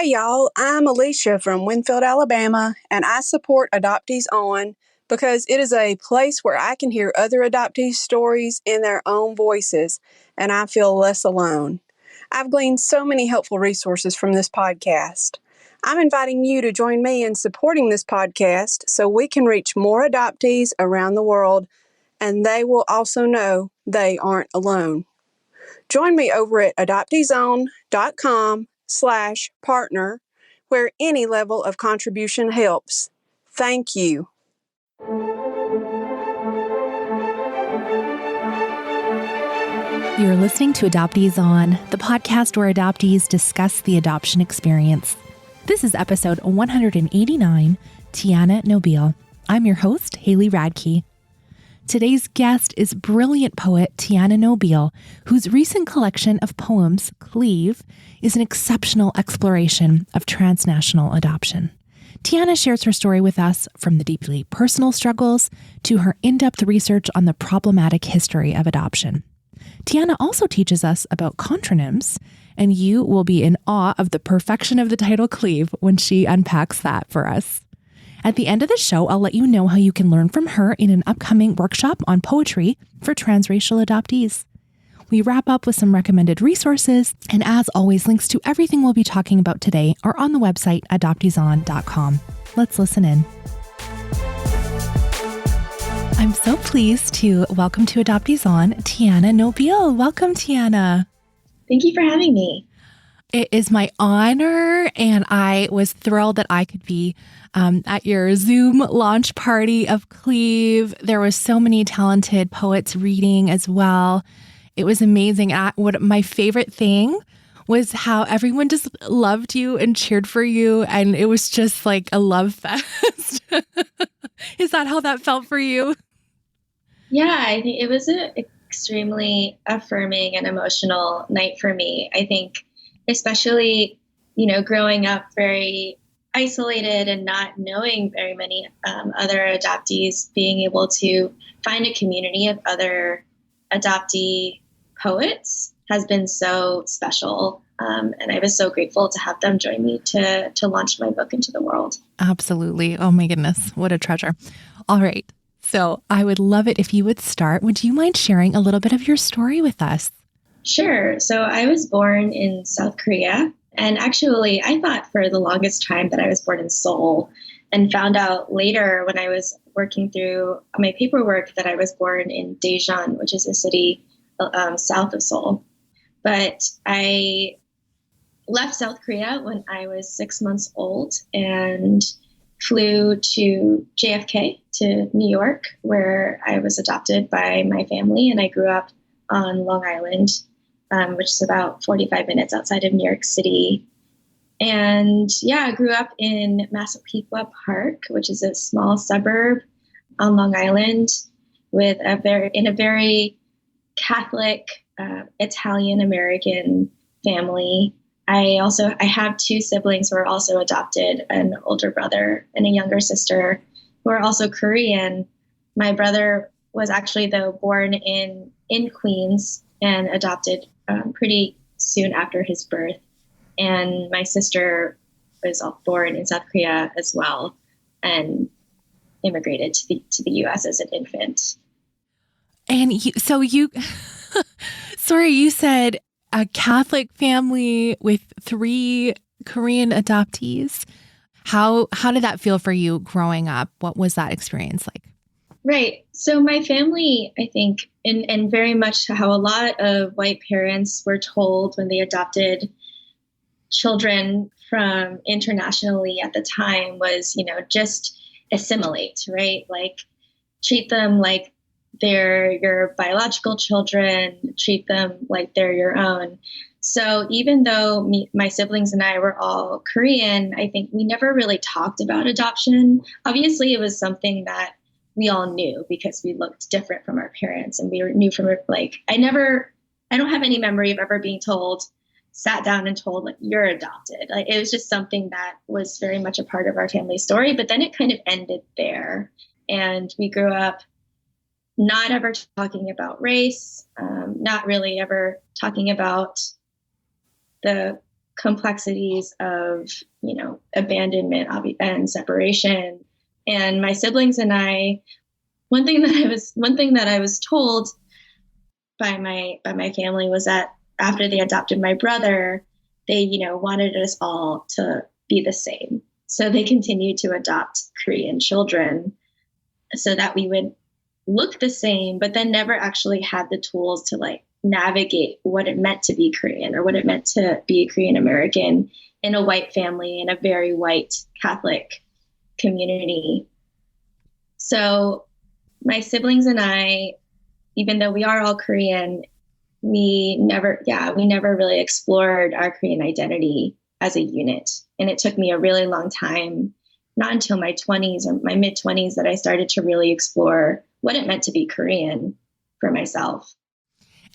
Hey y'all, I'm Alicia from Winfield, Alabama, and I support Adoptees On because it is a place where I can hear other adoptees' stories in their own voices, and I feel less alone. I've gleaned so many helpful resources from this podcast. I'm inviting you to join me in supporting this podcast so we can reach more adoptees around the world, and they will also know they aren't alone. Join me over at adopteezone.com/partner, where any level of contribution helps. Thank you. You're listening to Adoptees On, the podcast where adoptees discuss the adoption experience. This is episode 189, Tiana Nobile. I'm your host, Haley Radke. Today's guest is brilliant poet Tiana Nobile, whose recent collection of poems, Cleave, is an exceptional exploration of transnational adoption. Tiana shares her story with us, from the deeply personal struggles to her in-depth research on the problematic history of adoption. Tiana also teaches us about contranyms, and you will be in awe of the perfection of the title Cleave when she unpacks that for us. At the end of the show, I'll let you know how you can learn from her in an upcoming workshop on poetry for transracial adoptees. We wrap up with some recommended resources, and as always, links to everything we'll be talking about today are on the website adopteeson.com. Let's listen in. I'm so pleased to welcome to Adoptees On, Tiana Nobile. Welcome, Tiana. Thank you for having me. It is my honor, and I was thrilled that I could be at your Zoom launch party of Cleave. There was so many talented poets reading as well. It was amazing. What my favorite thing was how everyone just loved you and cheered for you, and it was just like a love fest. Is that how that felt for you? Yeah, I think it was an extremely affirming and emotional night for me. I think especially, growing up very isolated and not knowing very many other adoptees, being able to find a community of other adoptee poets has been so special. And I was so grateful to have them join me to launch my book into the world. Absolutely. Oh my goodness. What a treasure. All right. So I would love it if you would start. Would you mind sharing a little bit of your story with us? Sure. So I was born in South Korea, and actually I thought for the longest time that I was born in Seoul, and found out later when I was working through my paperwork that I was born in Daejeon, which is a city south of Seoul. But I left South Korea when I was 6 months old and flew to JFK, to New York, where I was adopted by my family, and I grew up on Long Island, which is about 45 minutes outside of New York City. And I grew up in Massapequa Park, which is a small suburb on Long Island, with in a very Catholic Italian American family. I have two siblings who are also adopted, an older brother and a younger sister who are also Korean. My brother was actually, though, born in Queens and adopted pretty soon after his birth. And my sister was born in South Korea as well and immigrated to the U.S. as an infant. And you said a Catholic family with 3 Korean adoptees. How did that feel for you growing up? What was that experience like? Right. So my family, I think, and very much how a lot of white parents were told when they adopted children from internationally at the time was, just assimilate, right? Like treat them like they're your biological children, treat them like they're your own. So even though my siblings and I were all Korean, I think we never really talked about adoption. Obviously, it was something that we all knew because we looked different from our parents, and we knew from I don't have any memory of ever being sat down and told, like, you're adopted. Like, it was just something that was very much a part of our family story, but then it kind of ended there. And we grew up not ever talking about race, not really ever talking about the complexities of, abandonment and separation. And my siblings and I, one thing that I was told by my family was that after they adopted my brother, they, wanted us all to be the same. So they continued to adopt Korean children so that we would look the same, but then never actually had the tools to like navigate what it meant to be Korean or what it meant to be a Korean American in a white family in a very white Catholic community. So my siblings and I, even though we are all Korean, we never really explored our Korean identity as a unit. And it took me a really long time, not until my 20s or my mid 20s, that I started to really explore what it meant to be Korean for myself.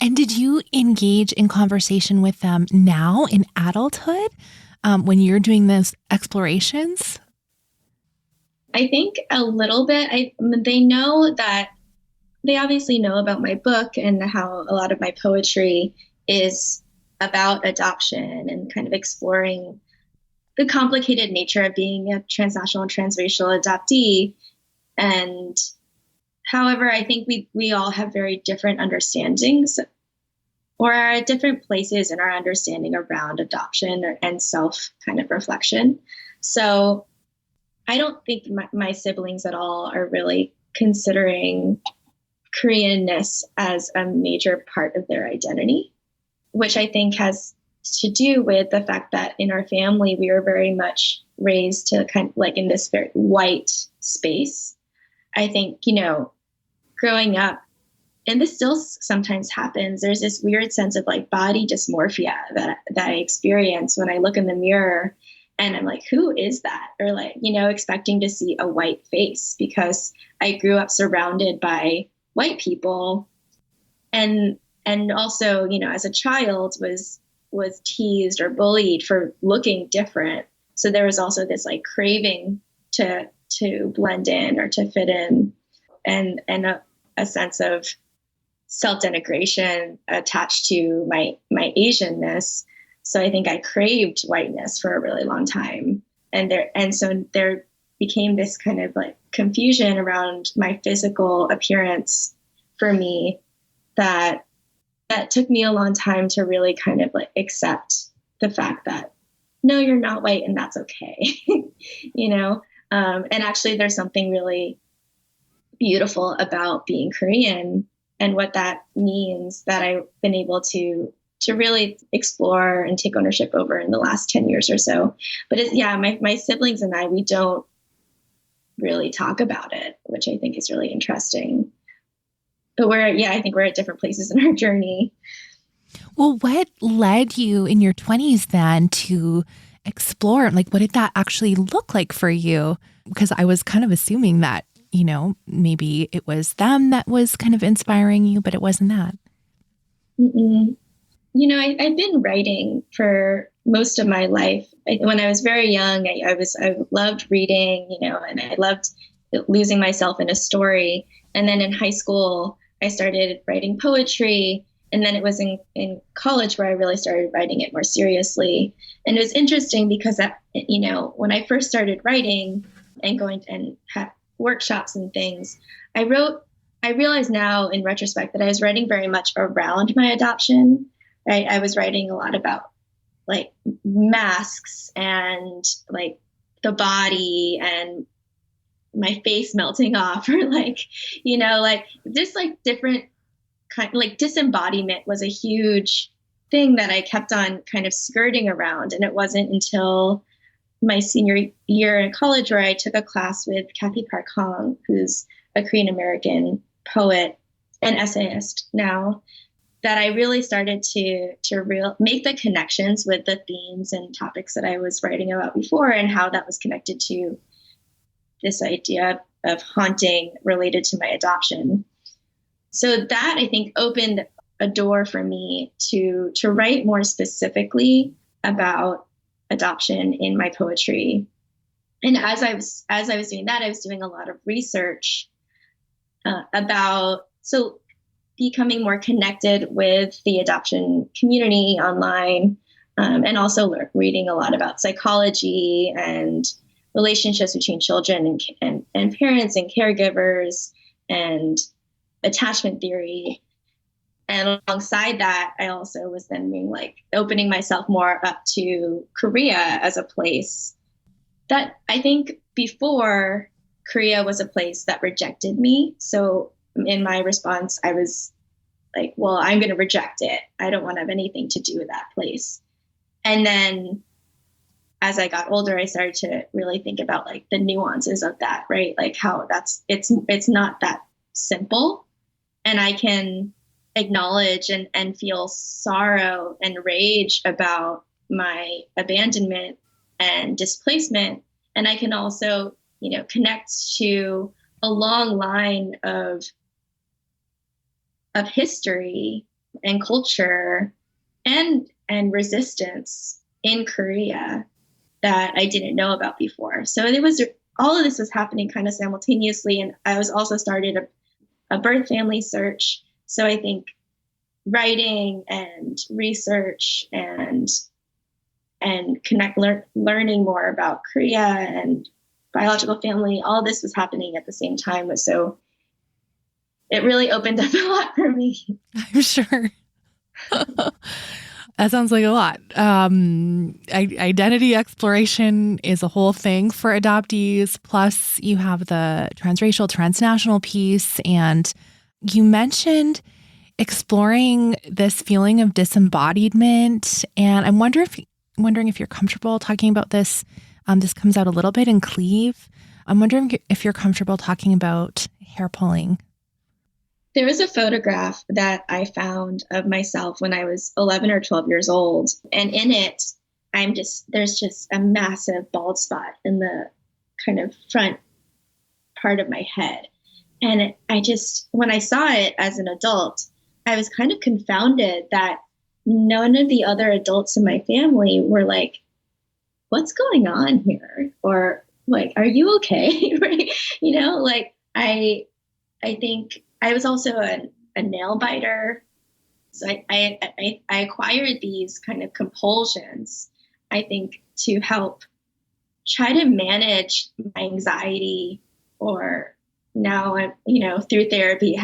And did you engage in conversation with them now in adulthood when you're doing those explorations? I think a little bit. They obviously know about my book and how a lot of my poetry is about adoption and kind of exploring the complicated nature of being a transnational and transracial adoptee. And however, I think we all have very different understandings or are at different places in our understanding around adoption and self kind of reflection. So I don't think my siblings at all are really considering Koreanness as a major part of their identity, which I think has to do with the fact that in our family, we were very much raised to kind of like in this very white space. I think, growing up, and this still sometimes happens, there's this weird sense of like body dysmorphia that I experience when I look in the mirror and I'm like, who is that? Or like, expecting to see a white face because I grew up surrounded by white people. And also, as a child was teased or bullied for looking different. So there was also this like craving to blend in or to fit in and a sense of self-denigration attached to my Asianness. So I think I craved whiteness for a really long time. And so there became this kind of like confusion around my physical appearance for me that took me a long time to really kind of like accept the fact that no, you're not white and that's okay. And actually there's something really beautiful about being Korean and what that means that I've been able to really explore and take ownership over in the last 10 years or so. But my siblings and I, we don't really talk about it, which I think is really interesting. But I think we're at different places in our journey. Well, what led you in your 20s then to explore? Like, what did that actually look like for you? Because I was kind of assuming that, maybe it was them that was kind of inspiring you, but it wasn't that. Mm-mm. I've been writing for most of my life. When I was very young, I loved reading, and I loved losing myself in a story. And then in high school, I started writing poetry. And then it was in college where I really started writing it more seriously. And it was interesting because, when I first started writing and going and have workshops and things, I realize now in retrospect that I was writing very much around my adoption. Right? I was writing a lot about like masks and like the body and my face melting off, or like, like just like different kind, like disembodiment was a huge thing that I kept on kind of skirting around. And it wasn't until my senior year in college where I took a class with Kathy Park Hong, who's a Korean American poet and essayist now, that I really started to make the connections with the themes and topics that I was writing about before and how that was connected to this idea of haunting related to my adoption. So that, I think, opened a door for me to write more specifically about adoption in my poetry. And as I was doing that, I was doing a lot of research about becoming more connected with the adoption community online, and also reading a lot about psychology and relationships between children and parents and caregivers and attachment theory. And alongside that, I also was then being opening myself more up to Korea as a place that I think before Korea was a place that rejected me. So in my response, I was like, well, I'm going to reject it. I don't want to have anything to do with that place. And then as I got older, I started to really think about the nuances of that, right? How it's not that simple. And I can acknowledge and feel sorrow and rage about my abandonment and displacement. And I can also, connect to a long line of history and culture and resistance in Korea that I didn't know about before. So all of this was happening kind of simultaneously. And I was also started a birth family search. So I think writing and research and learning more about Korea and biological family, all this was happening at the same time. So it really opened up a lot for me. I'm sure. That sounds like a lot. Identity exploration is a whole thing for adoptees. Plus, you have the transracial, transnational piece. And you mentioned exploring this feeling of disembodiment. And I'm wondering if you're comfortable talking about this. This comes out a little bit in Cleave. I'm wondering if you're comfortable talking about hair pulling. There was a photograph that I found of myself when I was 11 or 12 years old. And in it, there's just a massive bald spot in the kind of front part of my head. And when I saw it as an adult, I was kind of confounded that none of the other adults in my family were like, what's going on here? Or are you okay? Right? I think I was also a nail biter. So I acquired these kind of compulsions, I think, to help try to manage my anxiety, or now I'm, through therapy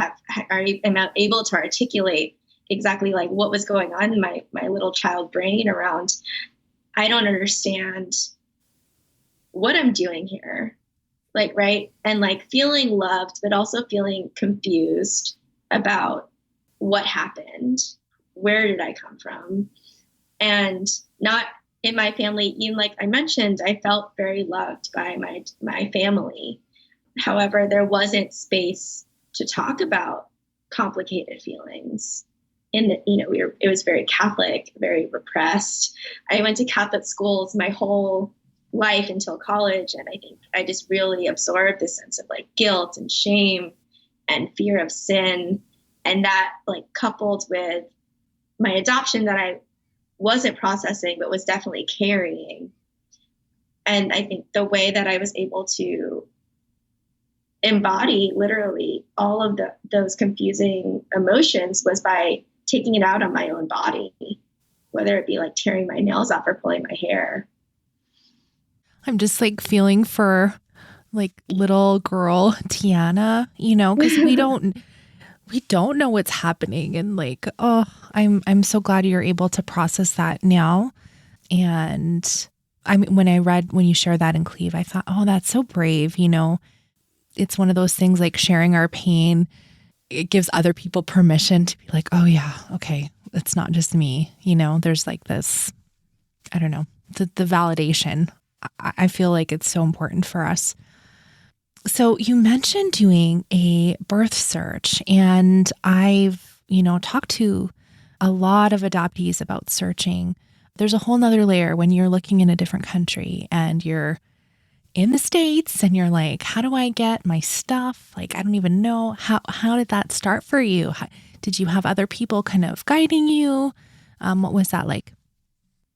am able to articulate exactly what was going on in my little child brain around, I don't understand what I'm doing here. Right. And feeling loved, but also feeling confused about what happened. Where did I come from? And not in my family, even like I mentioned, I felt very loved by my family. However, there wasn't space to talk about complicated feelings. It was very Catholic, very repressed. I went to Catholic schools my whole life until college. And I think I just really absorbed this sense of guilt and shame and fear of sin. And that coupled with my adoption that I wasn't processing, but was definitely carrying. And I think the way that I was able to embody literally all of those confusing emotions was by taking it out on my own body, whether it be tearing my nails off or pulling my hair. I'm just feeling for little girl Tiana, because we don't know what's happening. And I'm so glad you're able to process that now. And when you share that in Cleave, I thought, oh, that's so brave. It's one of those things sharing our pain. It gives other people permission to be like, oh yeah, okay, it's not just me. There's this, I don't know, the validation. I feel like it's so important for us. So you mentioned doing a birth search, and I've, talked to a lot of adoptees about searching. There's a whole nother layer when you're looking in a different country and you're in the States and you're like, how do I get my stuff? I don't even know. How did that start for you? Did you have other people kind of guiding you? What was that like?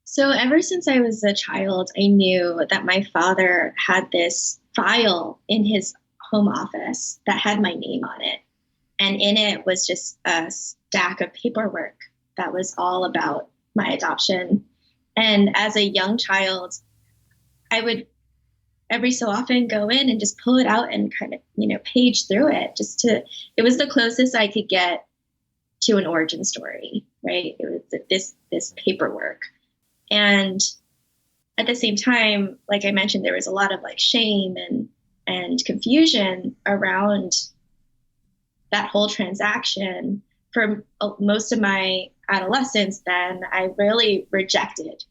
So ever since I was a child, I knew that my father had this file in his home office that had my name on it. And in it was just a stack of paperwork that was all about my adoption. And as a young child, I would every so often go in and just pull it out and kind of, page through it it was the closest I could get to an origin story, right? It was this paperwork. And at the same time, like I mentioned, there was a lot of like shame and confusion around that whole transaction. For most of my adolescence, then I really rejected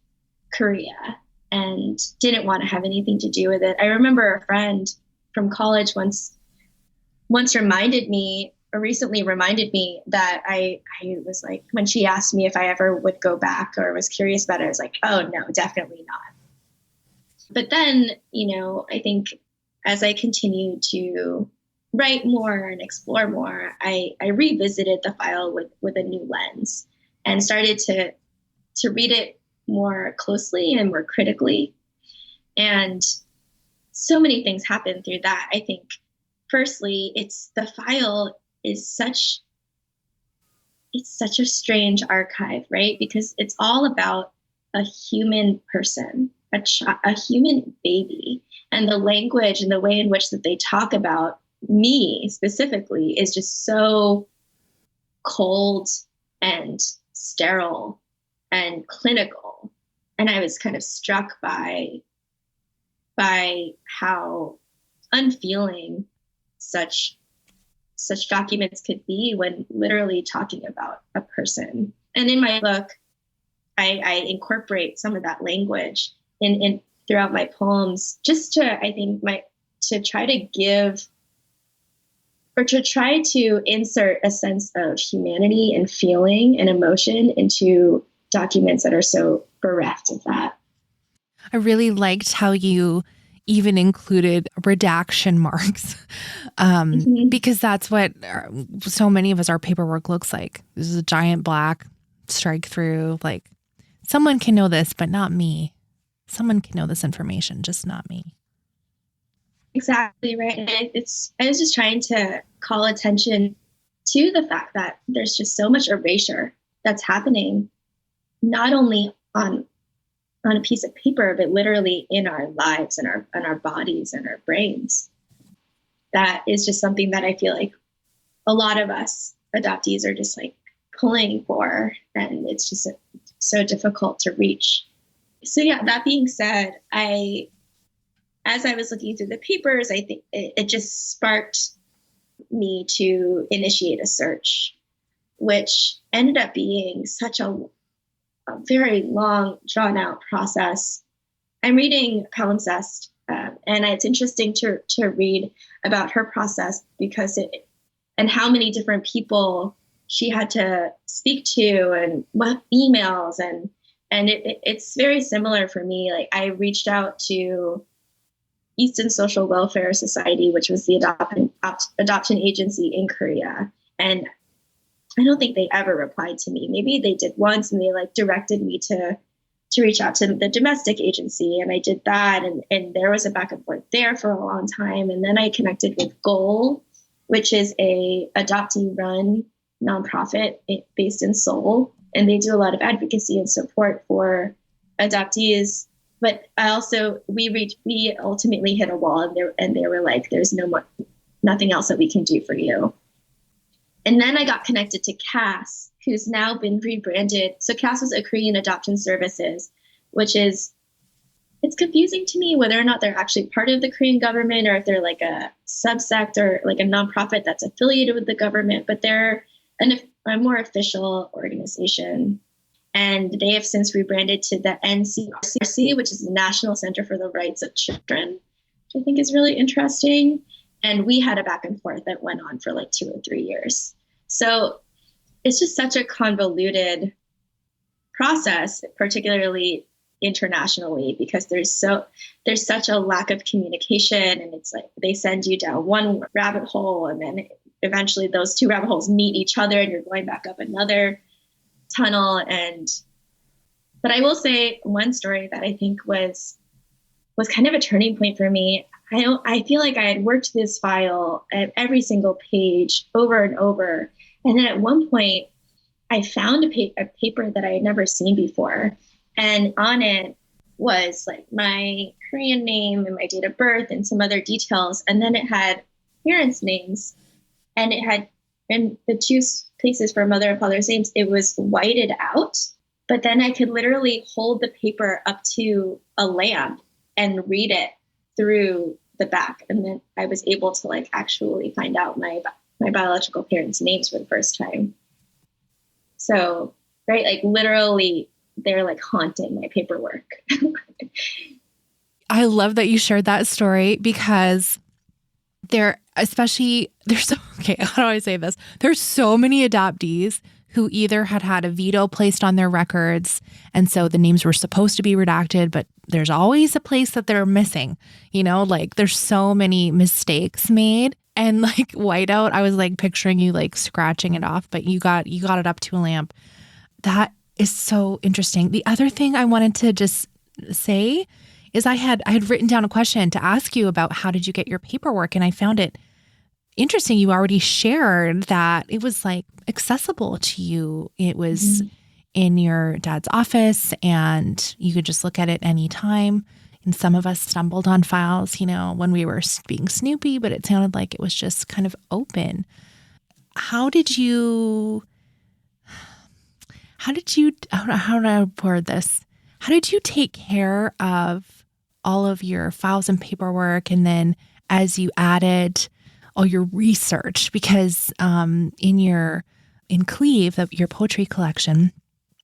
Korea and didn't want to have anything to do with it. I remember a friend from college once recently reminded me that I was like, when she asked me if I ever would go back or was curious about it, I was like, oh no, definitely not. But then, I think as I continued to write more and explore more, I revisited the file with a new lens and started to read it more closely and more critically. And so many things happened through that. I think, firstly, the file is such a strange archive, right? Because it's all about a human person, a human baby, and the language and the way in which that they talk about me specifically is just so cold and sterile and clinical. And I was kind of struck by how unfeeling such documents could be when literally talking about a person. And in my book, I incorporate some of that language in throughout my poems, just to try to give, or to try to insert a sense of humanity and feeling and emotion into documents that are so bereft of that. I really liked how you even included redaction marks, because that's what so many of us, our paperwork looks like. This is a giant black strike through, like, someone can know this, but not me. Someone can know this information, just not me. Exactly right. And I was just trying to call attention to the fact that there's just so much erasure that's happening, not only on a piece of paper, but literally in our lives and our bodies and our brains. That is just something that I feel like a lot of us adoptees are just like pulling for, and it's just so difficult to reach. So yeah, that being said, as I was looking through the papers, I think it just sparked me to initiate a search, which ended up being such a very long, drawn-out process. I'm reading Palimpsest, and it's interesting to read about her process because and how many different people she had to speak to and what emails, and it's very similar for me. Like, I reached out to Easton Social Welfare Society, which was the adoption agency in Korea, and I don't think they ever replied to me. Maybe they did once, and they directed me to reach out to the domestic agency, and I did that, and there was a back and forth there for a long time. And then I connected with Goal, which is a adoptee-run nonprofit based in Seoul, and they do a lot of advocacy and support for adoptees. But we ultimately hit a wall, and they were like, "There's nothing else that we can do for you." And then I got connected to CAS, who's now been rebranded. So CAS was a Korean Adoption Services, it's confusing to me whether or not they're actually part of the Korean government or if they're like a subsect or like a nonprofit that's affiliated with the government, but they're a more official organization. And they have since rebranded to the NCRC, which is the National Center for the Rights of Children, which I think is really interesting. And we had a back and forth that went on for 2 or 3 years. So it's just such a convoluted process, particularly internationally, because there's such a lack of communication, and it's like they send you down one rabbit hole, and then eventually those two rabbit holes meet each other, and you're going back up another tunnel. But I will say one story that I think was kind of a turning point for me. I feel like I had worked this file at every single page over and over. And then at one point, I found a paper that I had never seen before. And on it was like my Korean name and my date of birth and some other details. And then it had parents' names, and it had in the two places for mother and father's names, it was whited out. But then I could literally hold the paper up to a lamp and read it through the back. And then I was able to like actually find out my biological parents' names for the first time. So, right, like literally they're like haunting my paperwork. I love that you shared that story because how do I say this? There's so many adoptees who either had a veto placed on their records, and so the names were supposed to be redacted, but there's always a place that they're missing, like there's so many mistakes made. And like whiteout, I was like picturing you like scratching it off, but you got it up to a lamp. That is so interesting. The other thing I wanted to just say is I had written down a question to ask you about how did you get your paperwork, and I found it interesting. You already shared that it was like accessible to you. It was in your dad's office and you could just look at it anytime. And some of us stumbled on files, when we were being snoopy, but it sounded like it was just kind of open. How do I word this? How did you take care of all of your files and paperwork? And then as you added all your research, because in Cleave, your poetry collection,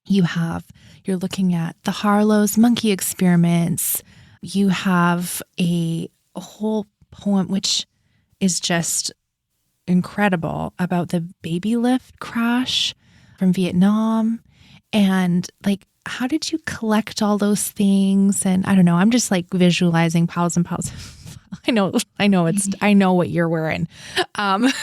you're looking at the Harlow's monkey experiments. You have a whole poem, which is just incredible, about the baby lift crash from Vietnam. And like, how did you collect all those things? And I don't know, I'm just like visualizing piles and piles. I know what you're wearing. And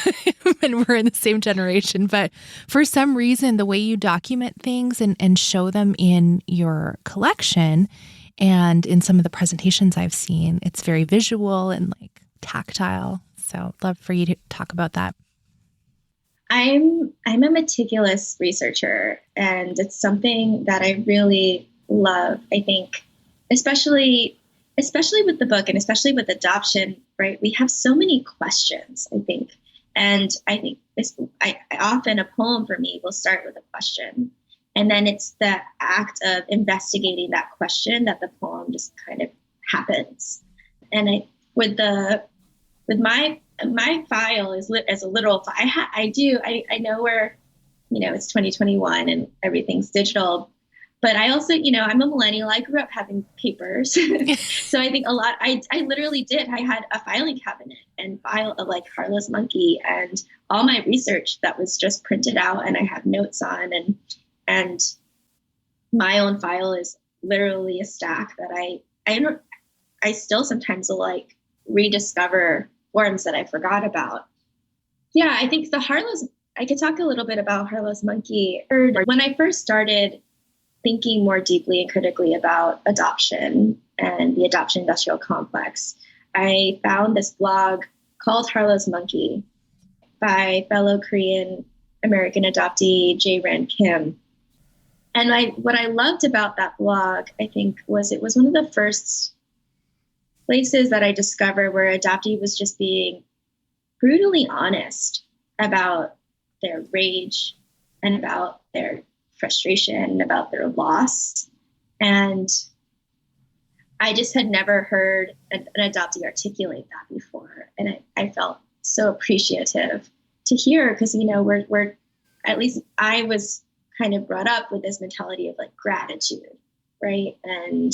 we're in the same generation, but for some reason, the way you document things and show them in your collection and in some of the presentations I've seen, it's very visual and like tactile. So I'd love for you to talk about that. I'm a meticulous researcher, and it's something that I really love. I think, especially with the book and especially with adoption, right? We have so many questions, I think. And I think I often a poem for me will start with a question. And then it's the act of investigating that question that the poem just kind of happens. And with my file is lit as a literal file. I know where, it's 2021 and everything's digital. But I also, I'm a millennial. I grew up having papers. So I think I literally did. I had a filing cabinet and file of like Harlow's monkey and all my research that was just printed out and I have notes on. And my own file is literally a stack that I still sometimes will like rediscover forms that I forgot about. Yeah, I think I could talk a little bit about Harlow's monkey. When I first started thinking more deeply and critically about adoption and the adoption industrial complex, I found this blog called Harlow's Monkey by fellow Korean American adoptee Jae Ran Kim. And what I loved about that blog, I think, was it was one of the first places that I discovered where adoptee was just being brutally honest about their rage and about their frustration, about their loss. And I just had never heard an adoptee articulate that before. And I felt so appreciative to hear because, we're at least I was kind of brought up with this mentality of like gratitude, right? And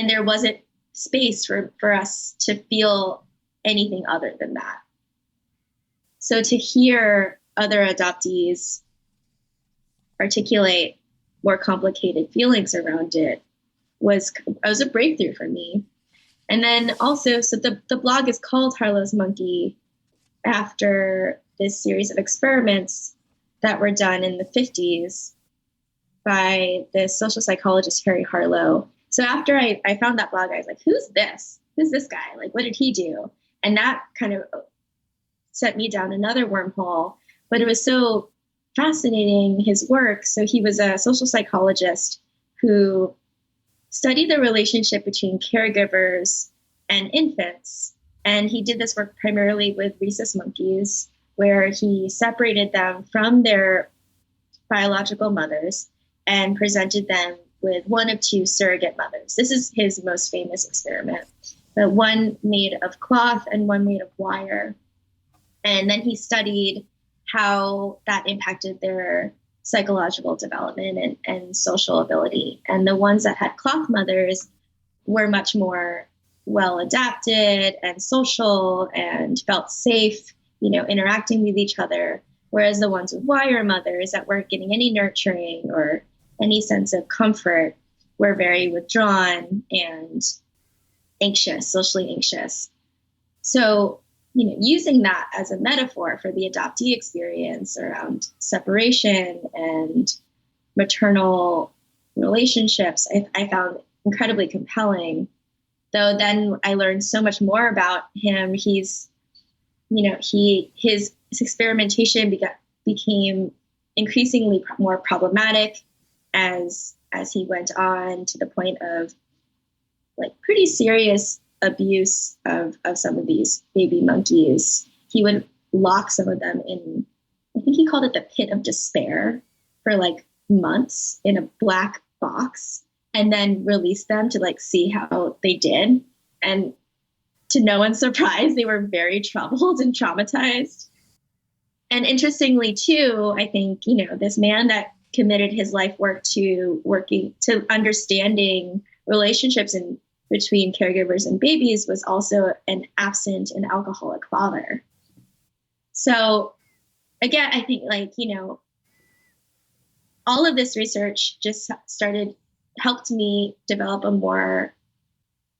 there wasn't space for us to feel anything other than that. So to hear other adoptees articulate more complicated feelings around it was a breakthrough for me. And then also, so the blog is called Harlow's Monkey after this series of experiments that were done in the 50s by the social psychologist Harlow. So after I found that blog, I was like, who's this? Who's this guy? Like, what did he do? And that kind of set me down another wormhole. But it was so fascinating, his work. So he was a social psychologist who studied the relationship between caregivers and infants. And he did this work primarily with rhesus monkeys, where he separated them from their biological mothers and presented them with one of two surrogate mothers. This is his most famous experiment, but one made of cloth and one made of wire. And then he studied how that impacted their psychological development and social ability. And the ones that had cloth mothers were much more well adapted and social and felt safe, interacting with each other. Whereas the ones with wire mothers that weren't getting any nurturing or any sense of comfort were very withdrawn and anxious, socially anxious. So, using that as a metaphor for the adoptee experience around separation and maternal relationships, I found incredibly compelling. Though then I learned so much more about him. His experimentation became increasingly more problematic as he went on, to the point of pretty serious abuse of some of these baby monkeys. He would lock some of them in, I think he called it the pit of despair, for months in a black box, and then release them to see how they did. And to no one's surprise, they were very troubled and traumatized. And interestingly too, I think, this man that committed his life work to understanding relationships between caregivers and babies was also an absent and alcoholic father. So again, I think all of this research just helped me develop a more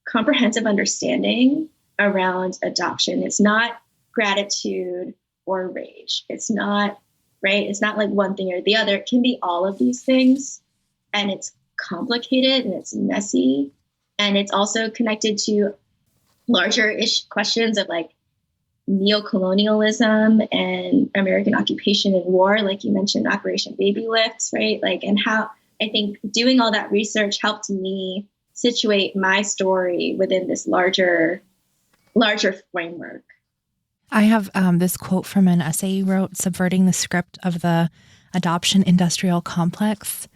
comprehensive understanding around adoption. It's not gratitude or rage. It's not, right? It's not one thing or the other. It can be all of these things, and it's complicated and it's messy. And it's also connected to larger questions of neocolonialism and American occupation and war, like you mentioned, Operation Baby Lift, right? And how I think doing all that research helped me situate my story within this larger framework. I have this quote from an essay you wrote, Subverting the Script of the Adoption Industrial Complex.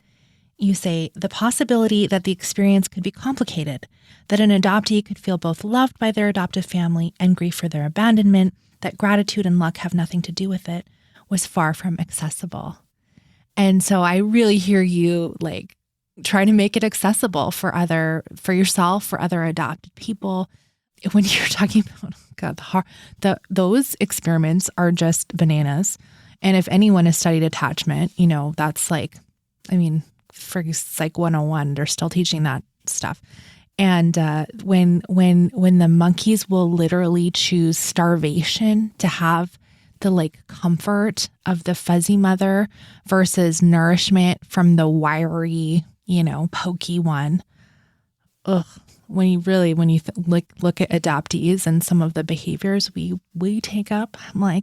You say, the possibility that the experience could be complicated, that an adoptee could feel both loved by their adoptive family and grief for their abandonment, that gratitude and luck have nothing to do with it, was far from accessible. And so I really hear you try to make it accessible for yourself, for other adopted people. When you're talking about, those experiments are just bananas. And if anyone has studied attachment, that's for Psych 101, they're still teaching that stuff. And when the monkeys will literally choose starvation to have the comfort of the fuzzy mother versus nourishment from the wiry, pokey one. Ugh. When you look at adoptees and some of the behaviors we take up, I'm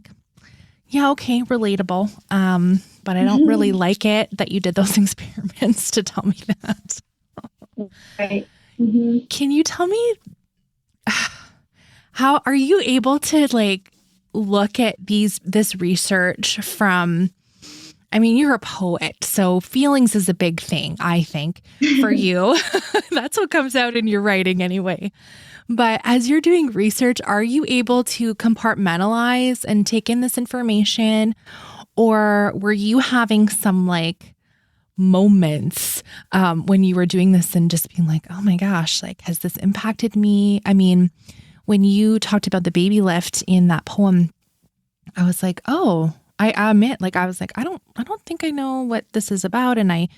yeah, okay, relatable. But I don't really like it that you did those experiments to tell me that. Right. Mm-hmm. Can you tell me how are you able to look at this research from, you're a poet, so feelings is a big thing, I think, for you. That's what comes out in your writing anyway. But as you're doing research, are you able to compartmentalize and take in this information? Or were you having some moments when you were doing this and just being oh my gosh, has this impacted me? When you talked about the baby lift in that poem, I was oh, I admit, I was I don't think I know what this is about. And I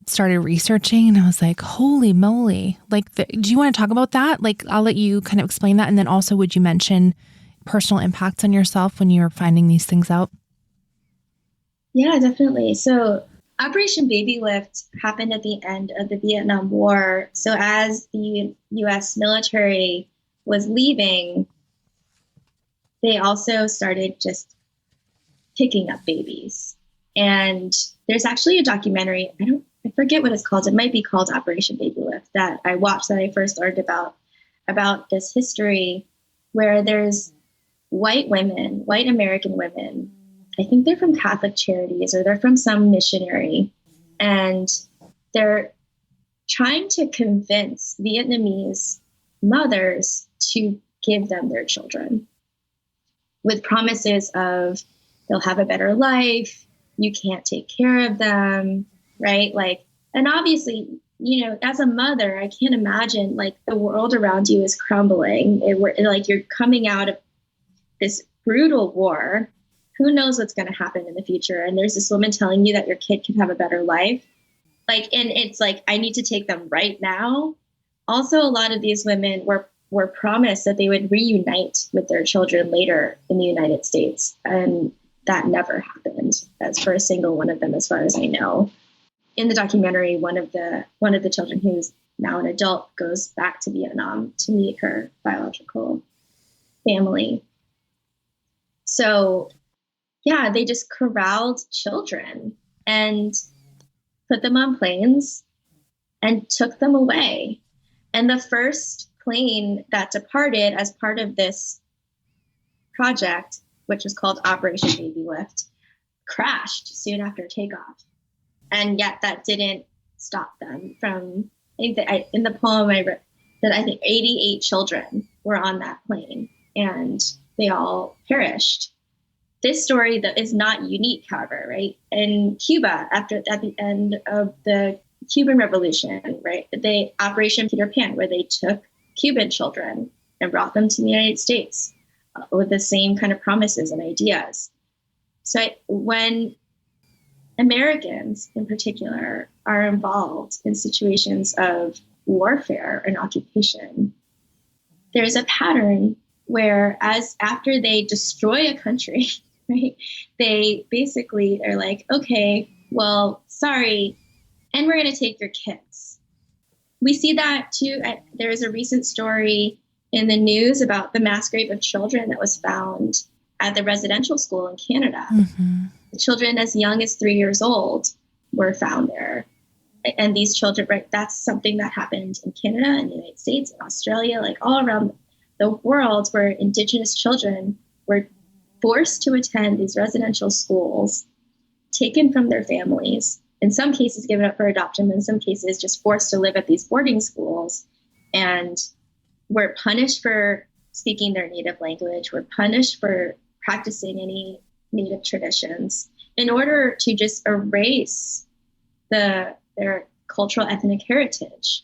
started researching and I was holy moly. Do you want to talk about that? I'll let you kind of explain that. And then also, would you mention personal impacts on yourself when you were finding these things out? Yeah, definitely. So Operation Baby Lift happened at the end of the Vietnam War. So as the U.S. military was leaving, they also started just picking up babies. And there's actually a documentary, I forget what it's called. It might be called Operation Baby Lift, that I watched, that I first learned about this history where there's white women, white American women. I think they're from Catholic Charities or they're from some missionary, and they're trying to convince Vietnamese mothers to give them their children with promises of they'll have a better life, you can't take care of them, right? Like, and obviously, you know, as a mother, I can't imagine like the world around you is crumbling. Like you're coming out of this brutal war. Who knows what's going to happen in the future? And there's this woman telling you that your kid can have a better life. Like, and it's like, I need to take them right now. Also, a lot of these women were promised that they would reunite with their children later in the United States. And that never happened, as for a single one of them, as far as I know. In the documentary, one of the children, who's now an adult, goes back to Vietnam to meet her biological family. So, yeah, they just corralled children and put them on planes and took them away. And the first plane that departed as part of this project, which was called Operation Baby Lift, crashed soon after takeoff. And yet that didn't stop them from, in the poem I read, that I think 88 children were on that plane and they all perished. This story that is not unique, however, right? In Cuba, at the end of the Cuban Revolution, right? Operation Peter Pan, where they took Cuban children and brought them to the United States with the same kind of promises and ideas. So when Americans in particular are involved in situations of warfare and occupation, there's a pattern where after they destroy a country, right, they basically are like, okay, well, sorry, and we're going to take your kids. We see that too. There was a recent story in the news about the mass grave of children that was found at the residential school in Canada. Mm-hmm. The children as young as 3 years old were found there. And these children, right, that's something that happened in Canada, in the United States, in Australia, like all around the world, where Indigenous children were forced to attend these residential schools, taken from their families, in some cases given up for adoption, in some cases just forced to live at these boarding schools, and were punished for speaking their native language, were punished for practicing any native traditions, in order to just erase their cultural ethnic heritage,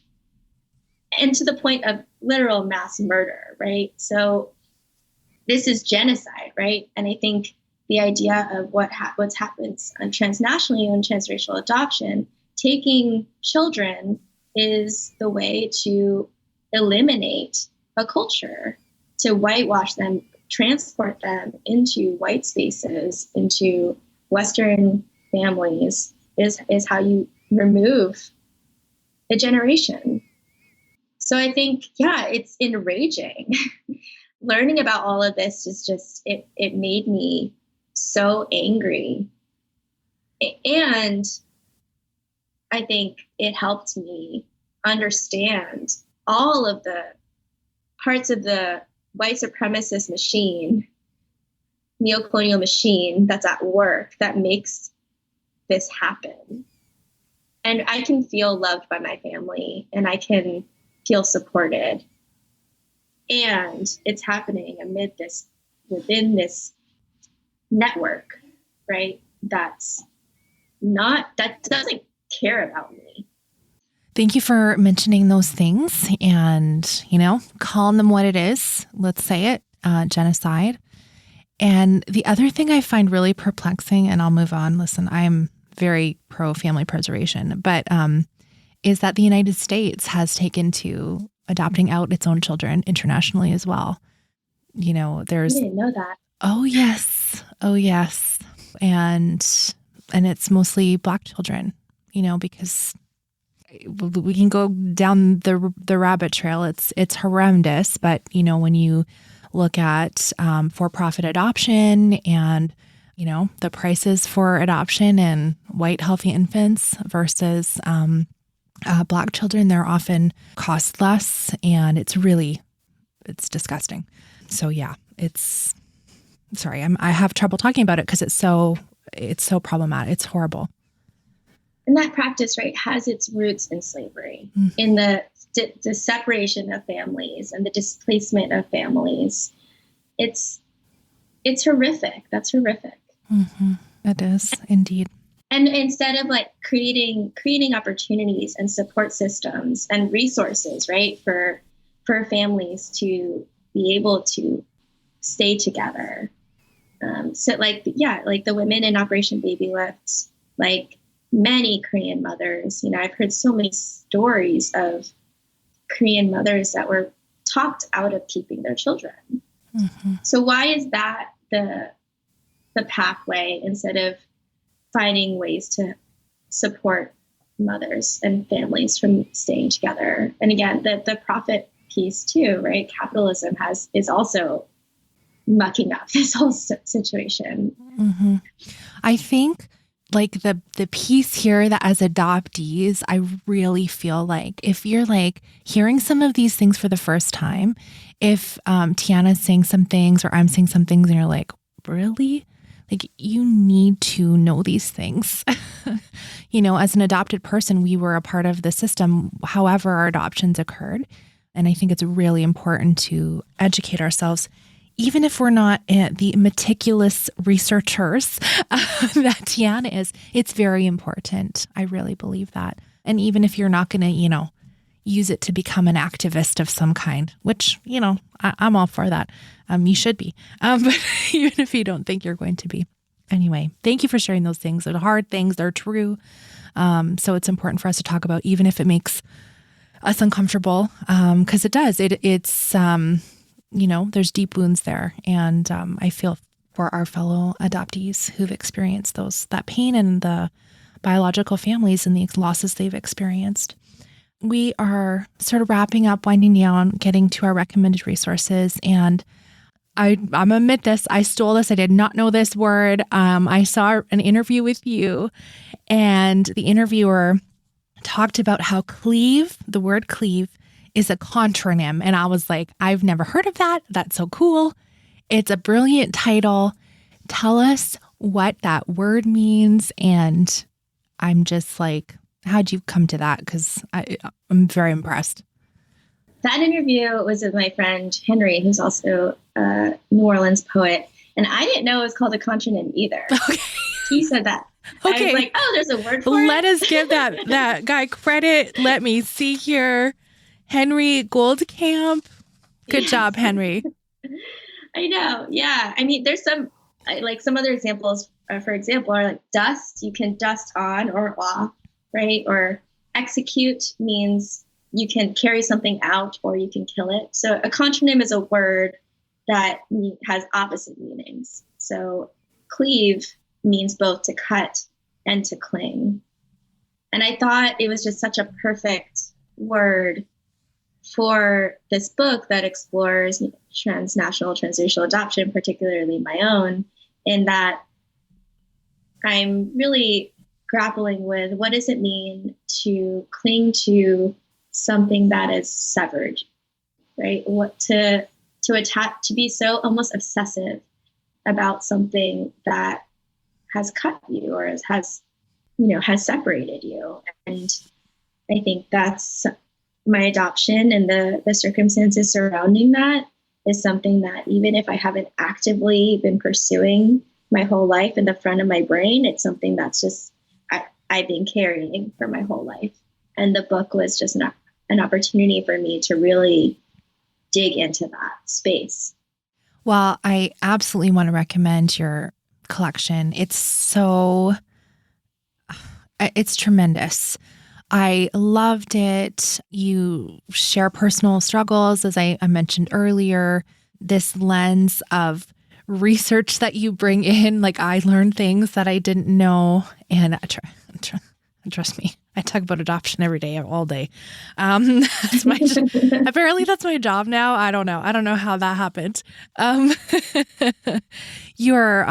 and to the point of literal mass murder, right? So this is genocide, right? And I think the idea of what happens transnationally and transracial adoption, taking children is the way to eliminate a culture, to whitewash them, transport them into white spaces, into Western families, is how you remove a generation. So I think, yeah, it's enraging. Learning about all of this is just, it made me so angry. And I think it helped me understand all of the parts of the white supremacist machine, neocolonial machine that's at work that makes this happen. And I can feel loved by my family, and I can feel supported. And it's happening within this network, right? That doesn't care about me. Thank you for mentioning those things and, calling them what it is. Let's say it, genocide. And the other thing I find really perplexing, and I'll move on. Listen, I'm very pro family preservation, but is that the United States has taken to adopting out its own children internationally as well. I didn't know that. Oh yes. And it's mostly Black children, because we can go down the rabbit trail. It's horrendous, but when you look at for-profit adoption and the prices for adoption and white healthy infants versus Black children, they're often cost less, and it's disgusting. So yeah, I have trouble talking about it because it's so problematic. It's horrible. And that practice, right, has its roots in slavery, in the separation of families and the displacement of families. It's horrific. That's horrific. Mm-hmm. It is indeed. And instead of like creating opportunities and support systems and resources, right, for families to be able to stay together. So like the women in Operation Baby Lift, like many Korean mothers, I've heard so many stories of Korean mothers that were talked out of keeping their children. Mm-hmm. So why is that the pathway instead of finding ways to support mothers and families from staying together? And again, the profit piece too, right? Capitalism is also mucking up this whole situation. Mm-hmm. I think like the piece here that as adoptees, I really feel like if you're like hearing some of these things for the first time, if Tiana's saying some things or I'm saying some things and you're like, really? Like you need to know these things. As an adopted person, we were a part of the system, however our adoptions occurred. And I think it's really important to educate ourselves, even if we're not the meticulous researchers that Tiana is. It's very important. I really believe that. And even if you're not going to, use it to become an activist of some kind, which, I'm all for that. You should be. But even if you don't think you're going to be. Anyway, thank you for sharing those things. They're hard things. They're true. So it's important for us to talk about, even if it makes us uncomfortable, because it does. It's there's deep wounds there. And I feel for our fellow adoptees who've experienced that pain and the biological families and the losses they've experienced. We are sort of wrapping up, winding down, getting to our recommended resources. And I'm going to admit this. I stole this. I did not know this word. I saw an interview with you, and the interviewer talked about how Cleave, the word Cleave, is a contronym. And I was like, I've never heard of that. That's so cool. It's a brilliant title. Tell us what that word means. And I'm just like, how'd you come to that? Because I'm very impressed. That interview was with my friend Henry, who's also a New Orleans poet. And I didn't know it was called a contronym either. Okay. He said that. Okay. I was like, oh, there's a word for it. Let us give that guy credit. Let me see here. Henry Goldcamp. Good job, Henry. I know. Yeah. I mean, there's some other examples, for example, are like dust. You can dust on or off, right? Or execute means you can carry something out or you can kill it. So a contronym is a word that has opposite meanings. So cleave means both to cut and to cling. And I thought it was just such a perfect word for this book that explores transnational, transracial adoption, particularly my own, in that I'm really grappling with what does it mean to cling to something that is severed, right? What to attach, to be so almost obsessive about something that has cut you or has separated you. And I think that's my adoption and the circumstances surrounding that is something that even if I haven't actively been pursuing my whole life in the front of my brain, it's something that's just I've been carrying for my whole life. And the book was just an opportunity for me to really dig into that space. Well, I absolutely want to recommend your collection. It's tremendous. I loved it. You share personal struggles, as I mentioned earlier, this lens of research that you bring in. Like I learned things that I didn't know. And trust me, I talk about adoption every day, all day. Apparently that's my job now. I don't know how that happened. your,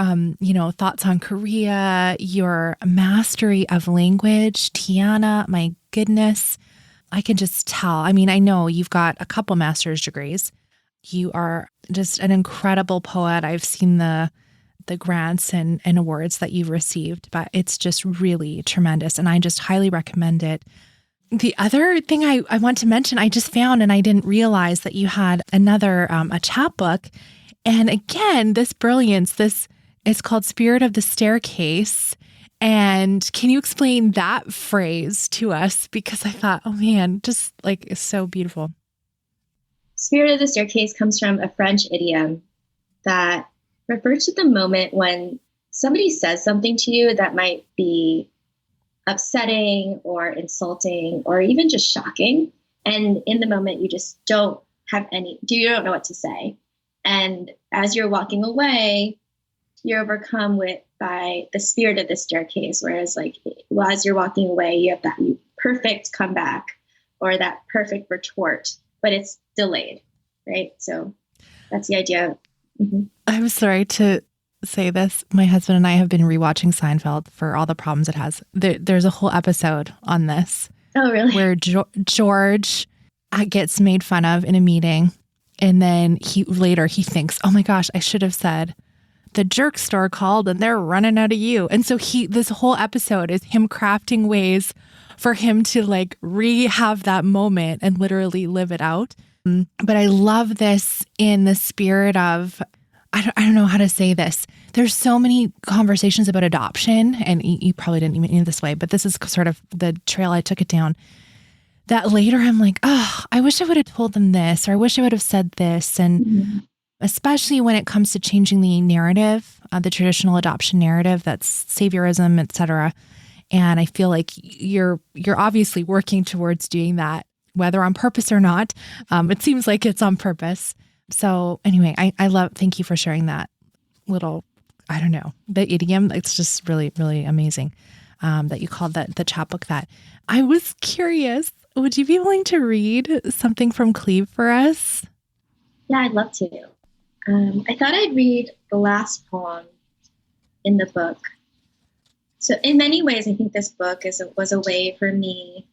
thoughts on Korea, your mastery of language, Tiana, my goodness, I can just tell. I mean, I know you've got a couple master's degrees. You are just an incredible poet. I've seen the grants and awards that you've received, but it's just really tremendous. And I just highly recommend it. The other thing I want to mention, I just found, and I didn't realize that you had another, a chapbook. And again, this brilliance, this is called Spirit of the Staircase. And can you explain that phrase to us? Because I thought, oh man, just like it's so beautiful. Spirit of the Staircase comes from a French idiom that refers to the moment when somebody says something to you that might be upsetting or insulting or even just shocking. And in the moment, you just you don't know what to say. And as you're walking away, you're overcome by the spirit of the staircase. Whereas as you're walking away, you have that perfect comeback or that perfect retort, but it's delayed, right? So that's the idea. Mm-hmm. I'm sorry to say this. My husband and I have been rewatching Seinfeld for all the problems it has. There's a whole episode on this. Oh, really? Where George gets made fun of in a meeting. And then he thinks, oh my gosh, I should have said, the jerk store called and they're running out of you. And so this whole episode is him crafting ways for him to have that moment and literally live it out. But I love this in the spirit of, I don't know how to say this. There's so many conversations about adoption, and you probably didn't even mean it this way, but this is sort of the trail I took it down, that later I'm like, oh, I wish I would have told them this, or I wish I would have said this. And especially when it comes to changing the narrative, the traditional adoption narrative, that's saviorism, et cetera. And I feel like you're obviously working towards doing that, whether on purpose or not. It seems like it's on purpose. So anyway, thank you for sharing that little, I don't know, the idiom. It's just really, really amazing that you called the chapbook that. I was curious, would you be willing to read something from Cleave for us? Yeah, I'd love to. I thought I'd read the last poem in the book. So in many ways, I think this book was a way for me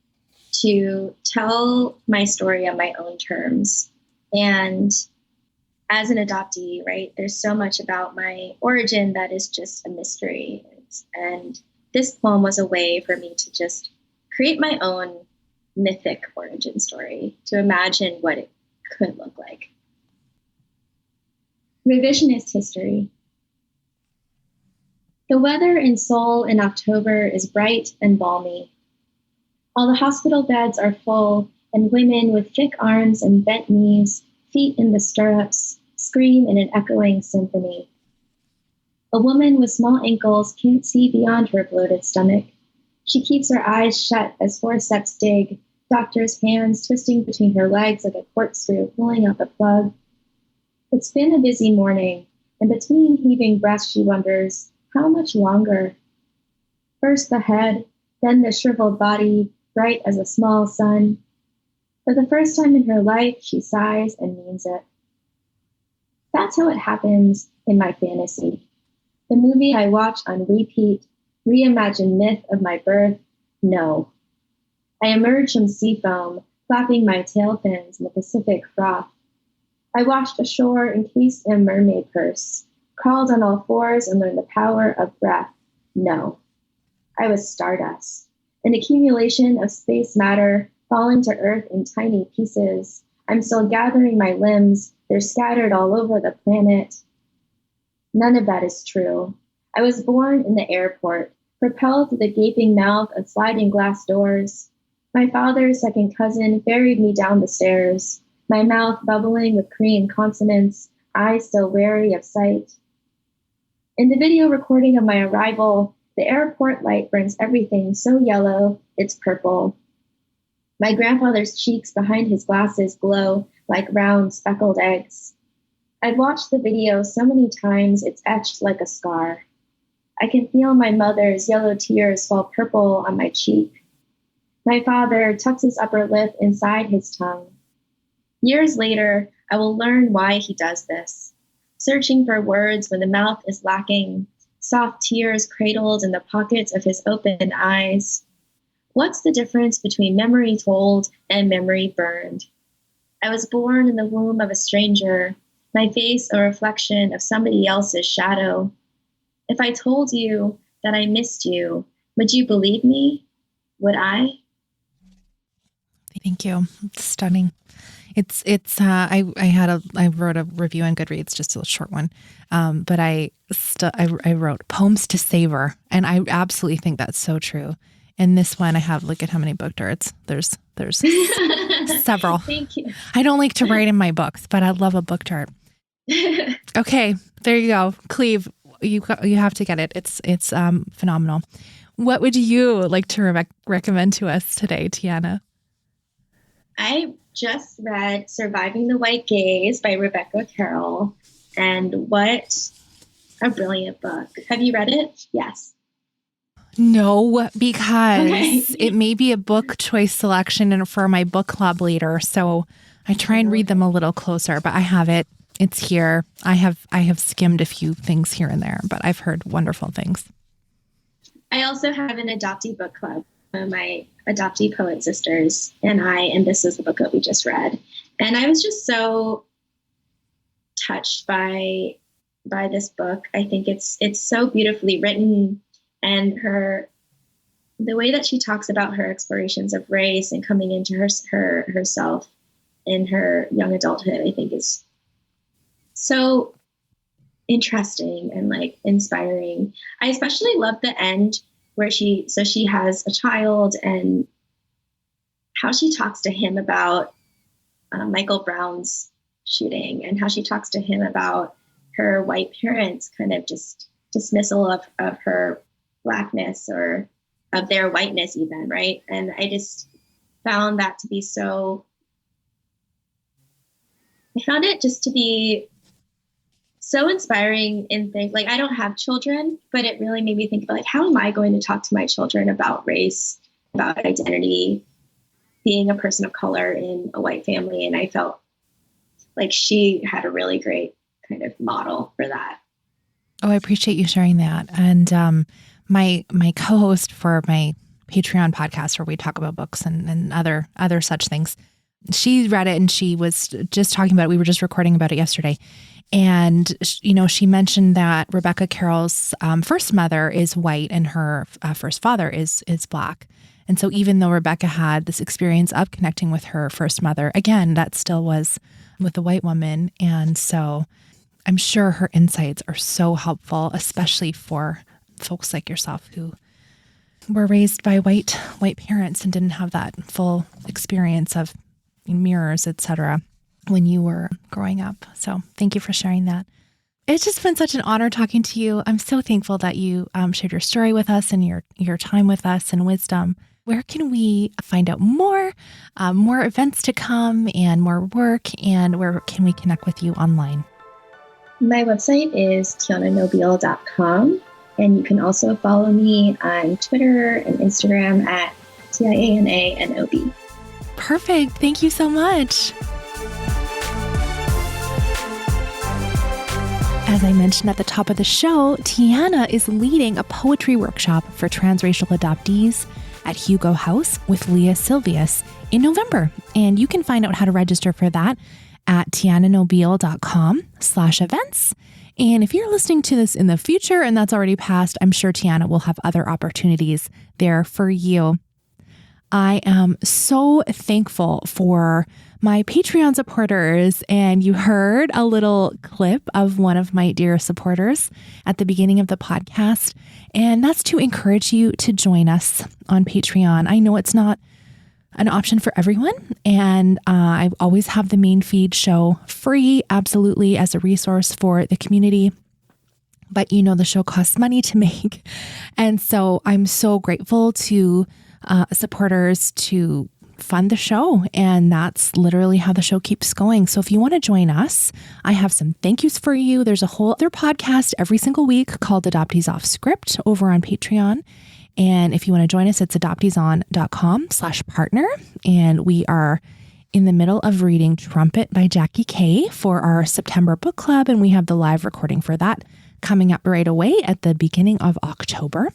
to tell my story on my own terms. And as an adoptee, right, there's so much about my origin that is just a mystery. And this poem was a way for me to just create my own mythic origin story, to imagine what it could look like. Revisionist History. The weather in Seoul in October is bright and balmy. All the hospital beds are full, and women with thick arms and bent knees, feet in the stirrups, scream in an echoing symphony. A woman with small ankles can't see beyond her bloated stomach. She keeps her eyes shut as forceps dig, doctor's hands twisting between her legs like a corkscrew pulling out the plug. It's been a busy morning, and between heaving breaths she wonders, how much longer? First the head, then the shriveled body, bright as a small sun. For the first time in her life, she sighs and means it. That's how it happens in my fantasy. The movie I watch on repeat, reimagined myth of my birth, no. I emerge from sea foam, flapping my tail fins in the Pacific froth. I washed ashore encased in a mermaid purse, crawled on all fours and learned the power of breath. No. I was stardust, an accumulation of space matter falling to earth in tiny pieces. I'm still gathering my limbs. They're scattered all over the planet. None of that is true. I was born in the airport, propelled through the gaping mouth of sliding glass doors. My father's second cousin ferried me down the stairs, my mouth bubbling with Korean consonants, eyes still wary of sight. In the video recording of my arrival, the airport light burns everything so yellow, it's purple. My grandfather's cheeks behind his glasses glow like round speckled eggs. I've watched the video so many times it's etched like a scar. I can feel my mother's yellow tears fall purple on my cheek. My father tucks his upper lip inside his tongue. Years later, I will learn why he does this. searching for words when the mouth is lacking, soft tears cradled in the pockets of his open eyes. What's the difference between memory told and memory burned? I was born in the womb of a stranger, my face a reflection of somebody else's shadow. If I told you that I missed you, would you believe me? Would I? Thank you. It's stunning. I wrote a review on Goodreads, just a short one. But I wrote poems to savor, and I absolutely think that's so true. And this one I have, look at how many book darts. There's several. Thank you. I don't like to write in my books, but I love a book dart. Okay, there you go. Cleave, you have to get it. It's phenomenal. What would you like to recommend to us today, Tiana? I just read Surviving the White Gaze by Rebecca Carroll, and what a brilliant book. Have you read it? Yes. No, because it may be a book choice selection for my book club later. So I try and read them a little closer, but I have it. It's here. I have skimmed a few things here and there, but I've heard wonderful things. I also have an adoptee book club. My adoptee poet sisters and this is the book that we just read. And I was just so touched by this book. I think it's so beautifully written, and the way that she talks about her explorations of race and coming into herself in her young adulthood, I think is so interesting and like inspiring. I especially love the end where she has a child and how she talks to him about Michael Brown's shooting, and how she talks to him about her white parents' kind of just dismissal of her Blackness or of their whiteness even, right? And I just found that to be I found it just to be so inspiring in things like, I don't have children, but it really made me think about like, how am I going to talk to my children about race, about identity, being a person of color in a white family? And I felt like she had a really great kind of model for that. Oh, I appreciate you sharing that. And my co-host for my Patreon podcast, where we talk about books and other such things, she read it and she was just talking about it. We were just recording about it yesterday. And, she mentioned that Rebecca Carroll's first mother is white and her first father is Black. And so even though Rebecca had this experience of connecting with her first mother, again, that still was with a white woman. And so I'm sure her insights are so helpful, especially for folks like yourself who were raised by white parents and didn't have that full experience of mirrors, etc., when you were growing up. So thank you for sharing that. It's just been such an honor talking to you. I'm so thankful that you shared your story with us and your time with us and wisdom. Where can we find out more events to come and more work, and where can we connect with you online? My website is tiananobile.com, and you can also follow me on Twitter and Instagram at TIANANOB. Perfect. Thank you so much. As I mentioned at the top of the show, Tiana is leading a poetry workshop for transracial adoptees at Hugo House with Leah Silvius in November. And you can find out how to register for that at tiananobile.com/events. And if you're listening to this in the future and that's already passed, I'm sure Tiana will have other opportunities there for you. I am so thankful for my Patreon supporters, and you heard a little clip of one of my dear supporters at the beginning of the podcast, and that's to encourage you to join us on Patreon. I know it's not an option for everyone, and I always have the main feed show free, absolutely, as a resource for the community. But the show costs money to make, and so I'm so grateful to supporters to fund the show, and that's literally how the show keeps going. So if you want to join us, I have some thank yous for you. There's a whole other podcast every single week called Adoptees Off Script over on Patreon. And if you want to join us, it's adopteeson.com/partner. And we are in the middle of reading Trumpet by Jackie Kay for our September book club, and we have the live recording for that coming up right away at the beginning of October.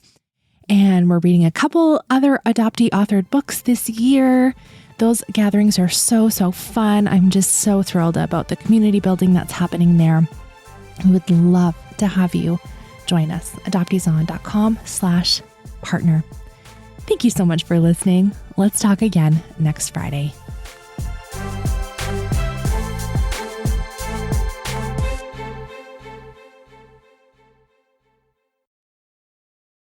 And we're reading a couple other adoptee authored books this year. Those gatherings are so fun. I'm just so thrilled about the community building that's happening there. We would love to have you join us. adopteeson.com/partner. Thank you so much for listening. Let's talk again next Friday.